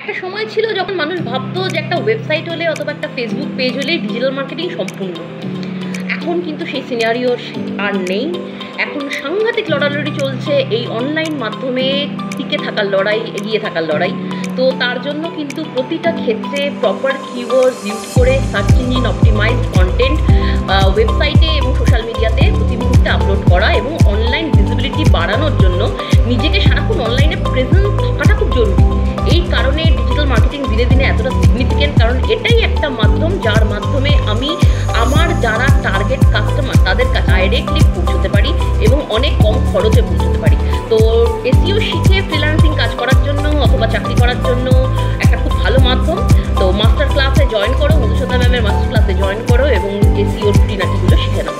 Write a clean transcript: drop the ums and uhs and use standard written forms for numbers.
একটা সময় ছিল যখন মানুষ ভাবতো যে একটা ওয়েবসাইট হলে অথবা একটা ফেসবুক পেজ হলে ডিজিটাল মার্কেটিং সম্পূর্ণ। এখন কিন্তু সেই সিনারিও আর নেই। এখন সাংঘাতিক লড়ালড়ি চলছে এই অনলাইন মাধ্যমে টিকে থাকার লড়াই, এগিয়ে থাকার লড়াই। তো তার জন্য কিন্তু প্রতিটা ক্ষেত্রে প্রপার কিওয়ার্ডস ইউজ করে সার্চ ইঞ্জিন অপটিমাইজড কন্টেন্ট ওয়েবসাইটে এবং সোশ্যাল মিডিয়াতে প্রতি মুহূর্তে আপলোড করা এবং অনলাইন ভিজিবিলিটি বাড়ানোর জন্য নিজেকে সারাক্ষণ অনলাইনে প্রেজেন্স থাকাটা খুব জরুরি। এই কারণে ডিজিটাল মার্কেটিং দিনে দিনে এতটা সিগনিফিকেন্ট, কারণ এটাই একটা মাধ্যম যার মাধ্যমে আমি আমার যারা টার্গেট কাস্টমার তাদের কাছে ডাইরেক্টলি পৌঁছতে পারি এবং অনেক কম খরচে পৌঁছতে পারি। তো এসইও শিখে ফ্রিল্যান্সিং কাজ করার জন্য অথবা চাকরি করার জন্য একটা খুব ভালো মাধ্যম। তো মাস্টার ক্লাসে জয়েন করো, মধুসূদনা ম্যামের মাস্টার ক্লাসে জয়েন করো এবং এসইওর খুঁটিনাটিগুলো শিখে নাও।